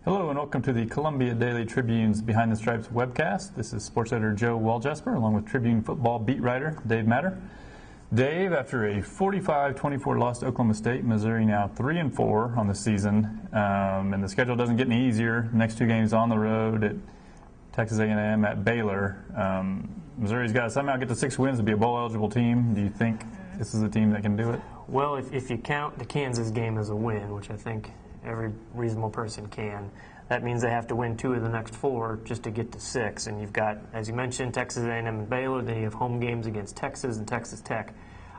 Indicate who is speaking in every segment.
Speaker 1: Hello and welcome to the Columbia Daily Tribune's Behind the Stripes webcast. This is sports editor Joe Walljapser along with Tribune football beat writer Dave Matter. Dave, after a 45-24 loss to Oklahoma State, Missouri now 3-4 on the season, and the schedule doesn't get any easier. Next two games on the road at Texas A&M, at Baylor. Missouri's got to somehow get to 6 wins to be a bowl-eligible team. Do you think this is a team that can do it?
Speaker 2: Well, if you count the Kansas game as a win, which I think every reasonable person can, that means they have to win 2 of the next 4 just to get to 6. And you've got, as you mentioned, Texas A&M and Baylor. Then you have home games against Texas and Texas Tech.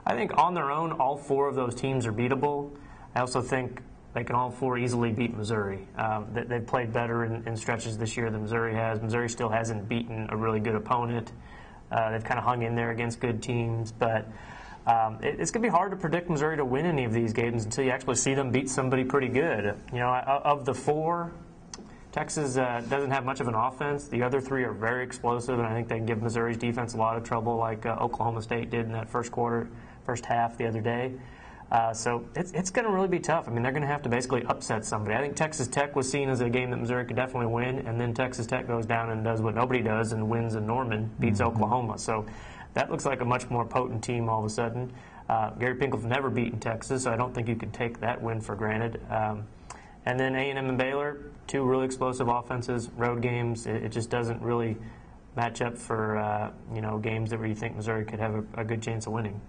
Speaker 2: I think on their own, all 4 of those teams are beatable. I also think they can all 4 easily beat Missouri. They've played better in stretches this year than Missouri has. Missouri still hasn't beaten a really good opponent. They've kind of hung in there against good teams, but it's going to be hard to predict Missouri to win any of these games until you actually see them beat somebody pretty good. You know, of the 4, Texas doesn't have much of an offense. The other 3 are very explosive, and I think they can give Missouri's defense a lot of trouble, like Oklahoma State did in that first half the other day. So it's going to really be tough. I mean, they're going to have to basically upset somebody. I think Texas Tech was seen as a game that Missouri could definitely win, and then Texas Tech goes down and does what nobody does and wins in Norman, beats Oklahoma. So that looks like a much more potent team all of a sudden. Gary Pinkel's never beaten Texas, so I don't think you can take that win for granted. And then A&M and Baylor, 2 really explosive offenses, road games. It just doesn't really match up for games that where you think Missouri could have a good chance of winning.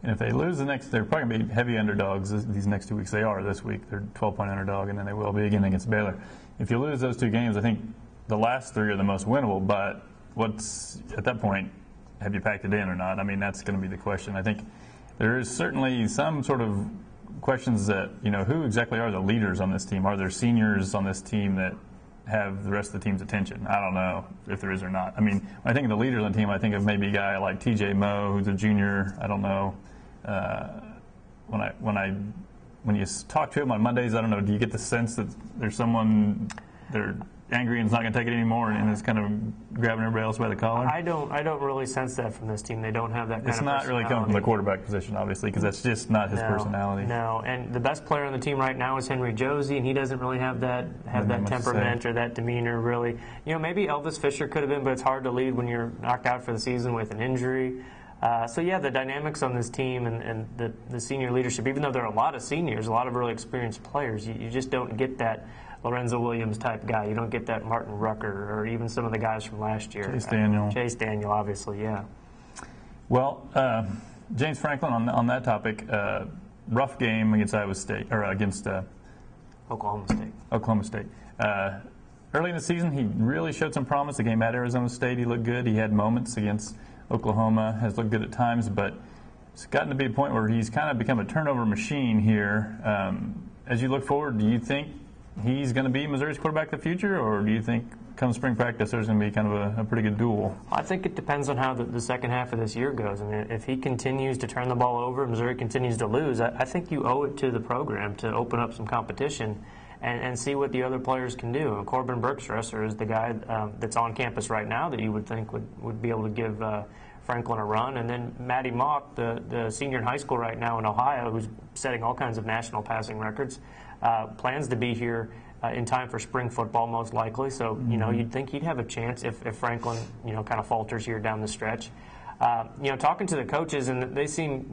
Speaker 1: And if they lose they're probably going to be heavy underdogs these next 2 weeks. They are this week. They're 12-point underdog, and then they will be again against Baylor. If you lose those 2 games, I think the last 3 are the most winnable, but what's at that point, have you packed it in or not? I mean, that's going to be the question. I think there is certainly some sort of questions that, who exactly are the leaders on this team? Are there seniors on this team that have the rest of the team's attention? I don't know if there is or not. I mean, when I think of the leaders on the team, I think of maybe a guy like TJ Moe, who's a junior. I don't know. When you talk to him on Mondays, I don't know, do you get the sense that there's someone they're angry and is not going to take it anymore and is kind of grabbing everybody else by the collar?
Speaker 2: I don't really sense that from this team. They don't have that kind of personality.
Speaker 1: It's not really coming from the quarterback position, obviously, because that's just not his personality.
Speaker 2: No, and the best player on the team right now is Henry Josie, and he doesn't really have that temperament or that demeanor, really. Maybe Elvis Fisher could have been, but it's hard to lead when you're knocked out for the season with an injury. So, the dynamics on this team and the senior leadership, even though there are a lot of seniors, a lot of really experienced players, you just don't get that Lorenzo Williams type guy. You don't get that Martin Rucker or even some of the guys from last year.
Speaker 1: Chase Daniel,
Speaker 2: obviously, yeah.
Speaker 1: Well, James Franklin, on that topic, rough game against Iowa State, or against Oklahoma State. Early in the season, he really showed some promise. The game at Arizona State, he looked good. He had moments against Oklahoma, has looked good at times, but it's gotten to be a point where he's kind of become a turnover machine here. As you look forward, do you think he's going to be Missouri's quarterback of the future, or do you think come spring practice there's going to be kind of a pretty good duel?
Speaker 2: I think it depends on how the second half of this year goes. I mean, if he continues to turn the ball over, Missouri continues to lose, I think you owe it to the program to open up some competition and see what the other players can do. And Corbin Bergstresser is the guy that's on campus right now that you would think would be able to give Franklin a run. And then Matty Mock, the senior in high school right now in Ohio, who's setting all kinds of national passing records, plans to be here in time for spring football most likely. So, you'd think he'd have a chance if Franklin, kind of falters here down the stretch. Talking to the coaches, and they seem,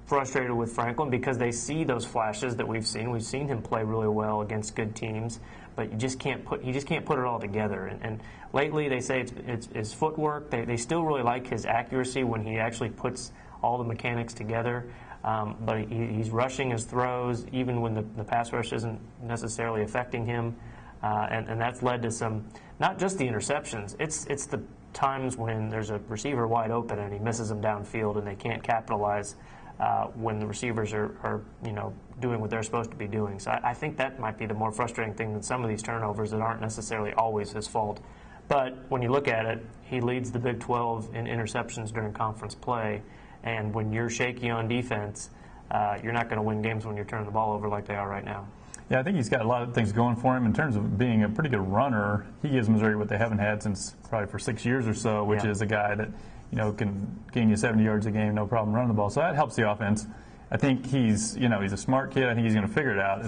Speaker 2: frustrated with Franklin because they see those flashes that we've seen. We've seen him play really well against good teams, but he just can't put it all together. And lately they say it's his footwork. They still really like his accuracy when he actually puts all the mechanics together. But he's rushing his throws even when the pass rush isn't necessarily affecting him, and that's led to some, not just the interceptions. It's the times when there's a receiver wide open and he misses them downfield and they can't capitalize when the receivers are doing what they're supposed to be doing. So I think that might be the more frustrating thing than some of these turnovers that aren't necessarily always his fault. But when you look at it, he leads the Big 12 in interceptions during conference play. And when you're shaky on defense, you're not going to win games when you're turning the ball over like they are right now.
Speaker 1: Yeah, I think he's got a lot of things going for him in terms of being a pretty good runner. He gives Missouri what they haven't had since probably for 6 years or so, which is a guy that can gain you 70 yards a game, no problem running the ball. So that helps the offense. I think he's a smart kid. I think he's going to figure it out.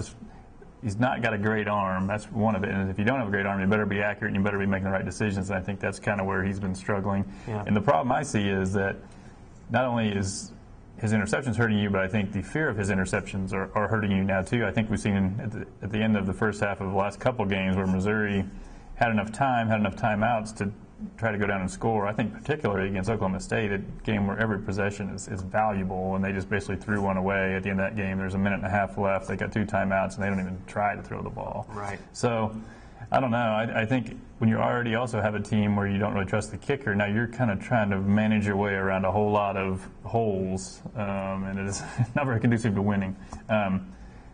Speaker 1: he's not got a great arm. That's one of it. And if you don't have a great arm, you better be accurate and you better be making the right decisions. And I think that's kind of where he's been struggling.
Speaker 2: Yeah.
Speaker 1: And the problem I see is that not only is his interceptions hurting you, but I think the fear of his interceptions are hurting you now too. I think we've seen at the end of the first half of the last couple games where Missouri had enough timeouts to try to go down and score. I think particularly against Oklahoma State, a game where every possession is valuable, and they just basically threw one away at the end of that game. There's a minute and a half left. They got 2 timeouts, and they don't even try to throw the ball.
Speaker 2: Right.
Speaker 1: So I don't know. I think when you already also have a team where you don't really trust the kicker, now you're kind of trying to manage your way around a whole lot of holes, and it is not very conducive to winning.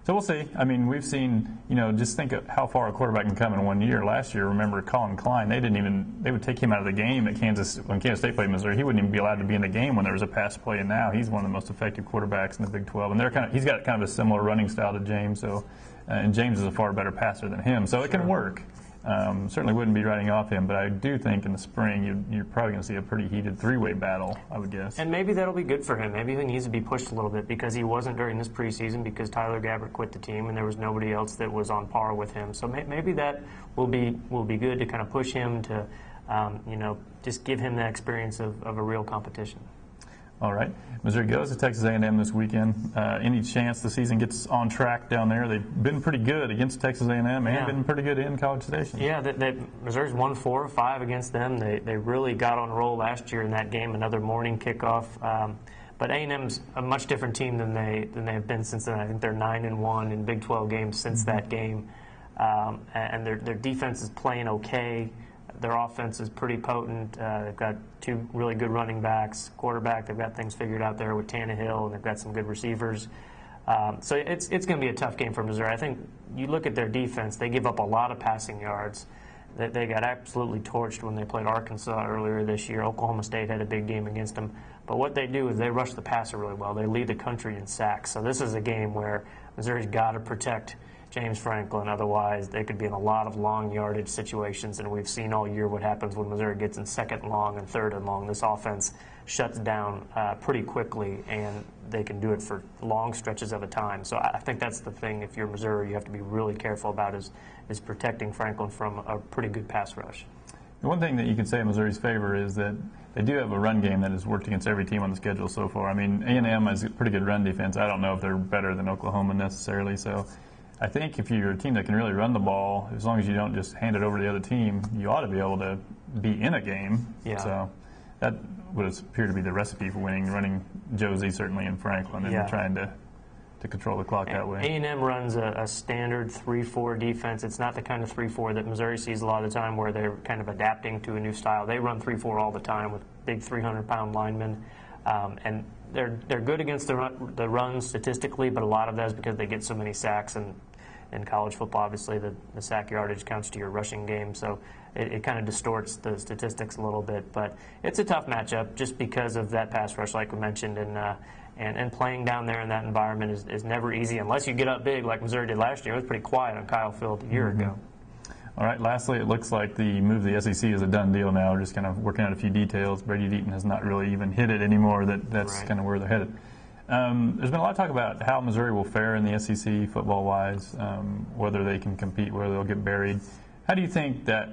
Speaker 1: So we'll see. I mean, we've seen, just think of how far a quarterback can come in 1 year. Last year, remember Colin Klein, they would take him out of the game at when Kansas State played Missouri. He wouldn't even be allowed to be in the game when there was a pass play, and now he's one of the most effective quarterbacks in the Big 12. And he's got kind of a similar running style to James, and James is a far better passer than him, so it can work. Certainly wouldn't be writing off him, but I do think in the spring you're probably going to see a pretty heated 3-way battle, I would guess.
Speaker 2: And maybe that'll be good for him. Maybe he needs to be pushed a little bit because he wasn't during this preseason because Tyler Gabbert quit the team and there was nobody else that was on par with him. So maybe that will be good to kind of push him to, just give him that experience of a real competition.
Speaker 1: All right. Missouri goes to Texas A&M this weekend. Any chance the season gets on track down there? They've been pretty good against Texas A&M and been pretty good in College Station.
Speaker 2: Yeah, Missouri's won 4 or 5 against them. They really got on a roll last year in that game, another morning kickoff. But A&M's a much different team than they have been since then. I think they're 9-1 in Big 12 games since that game. And their defense is playing okay. Their offense is pretty potent. They've got 2 really good running backs, quarterback. They've got things figured out there with Tannehill, and they've got some good receivers. So it's going to be a tough game for Missouri. I think you look at their defense; they give up a lot of passing yards. They got absolutely torched when they played Arkansas earlier this year. Oklahoma State had a big game against them. But what they do is they rush the passer really well. They lead the country in sacks. So this is a game where Missouri's got to protect James Franklin. Otherwise, they could be in a lot of long yardage situations, and we've seen all year what happens when Missouri gets in 2nd and long and 3rd and long. This offense shuts down pretty quickly, and they can do it for long stretches of a time. So I think that's the thing. If you're Missouri, you have to be really careful about is protecting Franklin from a pretty good pass rush.
Speaker 1: The one thing that you can say in Missouri's favor is that they do have a run game that has worked against every team on the schedule so far. I mean, A&M has a pretty good run defense. I don't know if they're better than Oklahoma necessarily, so I think if you're a team that can really run the ball, as long as you don't just hand it over to the other team, you ought to be able to be in a game.
Speaker 2: Yeah.
Speaker 1: So that would appear to be the recipe for winning, running Josie certainly in Franklin and trying to control the clock that way.
Speaker 2: A&M runs a standard 3-4 defense. It's not the kind of 3-4 that Missouri sees a lot of the time where they're kind of adapting to a new style. They run 3-4 all the time with big 300-pound linemen. And they're good against the run statistically, but a lot of that is because they get so many sacks. And in college football, obviously, the sack yardage counts to your rushing game, so it kind of distorts the statistics a little bit. But it's a tough matchup just because of that pass rush, like we mentioned, and playing down there in that environment is never easy unless you get up big like Missouri did last year. It was pretty quiet on Kyle Field a year ago.
Speaker 1: All right, lastly, it looks like the move to the SEC is a done deal now. We're just kind of working out a few details. Brady Deaton has not really even hit it anymore. That's kind of where they're headed. There's been a lot of talk about how Missouri will fare in the SEC football-wise, whether they can compete, whether they'll get buried. How do you think that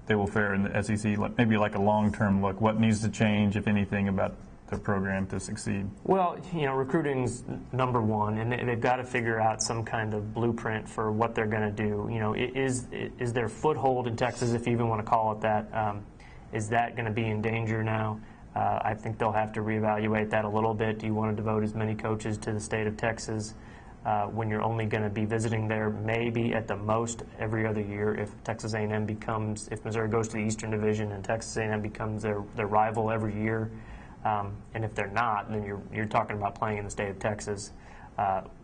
Speaker 1: they will fare in the SEC? Maybe like a long-term look. What needs to change, if anything, about their program to succeed?
Speaker 2: Well, recruiting's number one, and they've got to figure out some kind of blueprint for what they're going to do. Is their foothold in Texas, if you even want to call it that, is that going to be in danger now? I think they'll have to reevaluate that a little bit. Do you want to devote as many coaches to the state of Texas when you're only going to be visiting there maybe at the most every other year if Texas A&M if Missouri goes to the Eastern Division and Texas A&M becomes their rival every year? And if they're not, then you're talking about playing in the state of Texas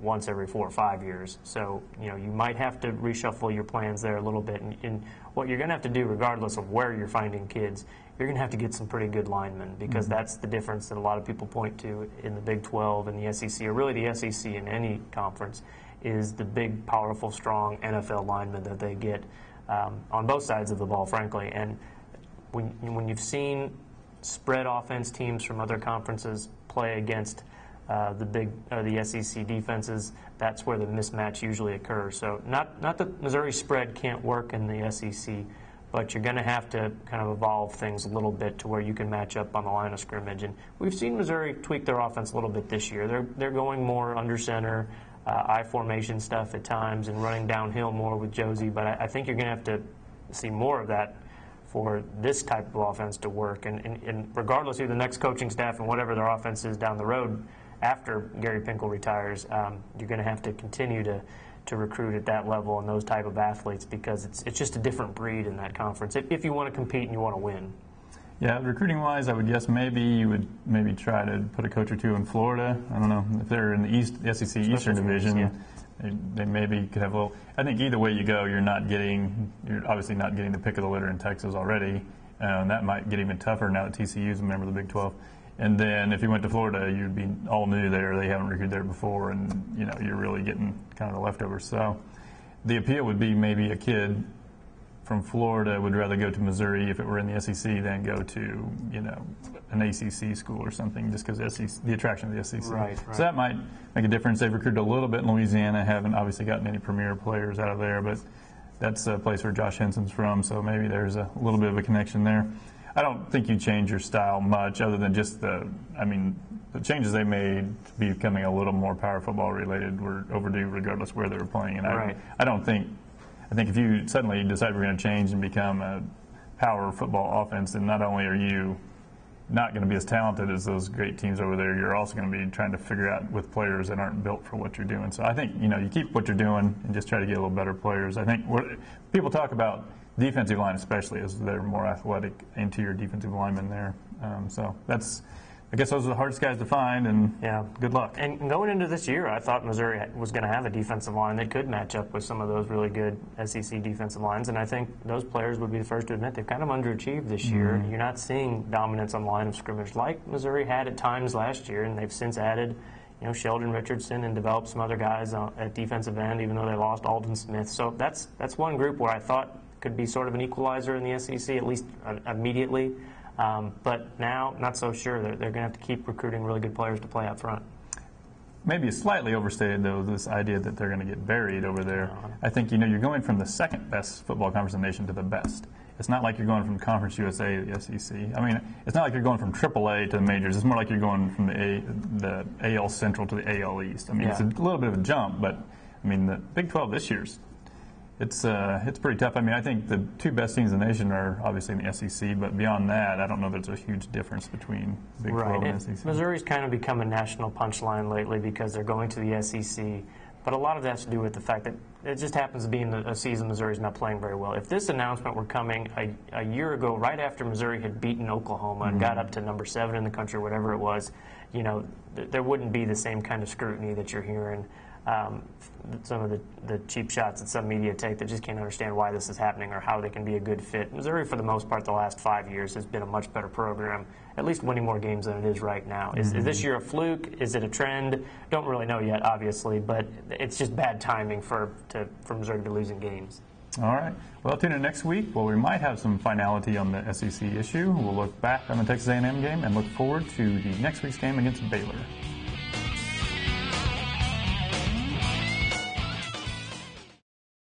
Speaker 2: once every 4 or 5 years. So, you might have to reshuffle your plans there a little bit. And what you're going to have to do, regardless of where you're finding kids, you're going to have to get some pretty good linemen because that's the difference that a lot of people point to in the Big 12 and the SEC, or really the SEC in any conference, is the big, powerful, strong NFL linemen that they get on both sides of the ball, frankly. And when you've seen spread offense teams from other conferences play against the SEC defenses, that's where the mismatch usually occurs. So not that Missouri spread can't work in the SEC, but you're going to have to kind of evolve things a little bit to where you can match up on the line of scrimmage. And we've seen Missouri tweak their offense a little bit this year. They're going more under center, I formation stuff at times, and running downhill more with Josie. But I think you're going to have to see more of that for this type of offense to work. And regardless of the next coaching staff and whatever their offense is down the road after Gary Pinkel retires, you're going to have to continue to recruit at that level and those type of athletes, because it's just a different breed in that conference if you want to compete and you want to win.
Speaker 1: Yeah, recruiting-wise, I would guess maybe you would try to put a coach or two in Florida. I don't know if they're in the SEC Special Eastern Division. Yeah. They maybe could have a little. I think either way you go, you're obviously not getting the pick of the litter in Texas already. That might get even tougher now that TCU is a member of the Big 12. And then if you went to Florida, you'd be all new there. They haven't recruited there before, and you're really getting kind of the leftovers. So the appeal would be maybe a kid from Florida would rather go to Missouri if it were in the SEC than go to an ACC school or something, just because the attraction of the SEC.
Speaker 2: Right.
Speaker 1: So that might make a difference. They've recruited a little bit in Louisiana. Haven't obviously gotten any premier players out of there, but that's a place where Josh Henson's from, so maybe there's a little bit of a connection there. I don't think you change your style much, other than just the changes they made to becoming a little more power football related were overdue, regardless where they were playing. And
Speaker 2: right.
Speaker 1: I think if you suddenly decide we're going to change and become a power football offense, then not only are you not going to be as talented as those great teams over there, you're also going to be trying to figure out with players that aren't built for what you're doing. So I think you keep what you're doing and just try to get a little better players. I think people talk about defensive line, especially, as they're more athletic interior defensive linemen there. So I guess those are the hardest guys to find, and
Speaker 2: yeah,
Speaker 1: good luck.
Speaker 2: And going into this year, I thought Missouri was going to have a defensive line that could match up with some of those really good SEC defensive lines, and I think those players would be the first to admit they've kind of underachieved this year. You're not seeing dominance on line of scrimmage like Missouri had at times last year, and they've since added Sheldon Richardson and developed some other guys at defensive end, even though they lost Alden Smith. So that's one group where I thought could be sort of an equalizer in the SEC, at least immediately. But now, not so sure. They're going to have to keep recruiting really good players to play up front.
Speaker 1: Maybe slightly overstated, though, this idea that they're going to get buried over there. I think, you're going from the second best football conference in the nation to the best. It's not like you're going from Conference USA to the SEC. I mean, it's not like you're going from AAA to the majors. It's more like you're going from the AL Central to the AL East. I mean, It's a little bit of a jump, but, the Big 12 this year's it's pretty tough. I think the two best teams in the nation are obviously in the SEC, but beyond that, I don't know if there's a huge difference between Big 12 and SEC.
Speaker 2: Missouri's kind of become a national punchline lately because they're going to the SEC, but a lot of that has to do with the fact that it just happens to be in a season Missouri's not playing very well. If this announcement were coming a year ago, right after Missouri had beaten Oklahoma and got up to number 7 in the country, whatever it was, there wouldn't be the same kind of scrutiny that you're hearing. Some of the cheap shots that some media take that just can't understand why this is happening or how they can be a good fit. Missouri, for the most part, the last 5 years has been a much better program, at least winning more games than it is right now. Is this year a fluke? Is it a trend? Don't really know yet, obviously, but it's just bad timing for Missouri to be losing games.
Speaker 1: All right. Well, tune in next week. Well, we might have some finality on the SEC issue. We'll look back on the Texas A&M game and look forward to the next week's game against Baylor.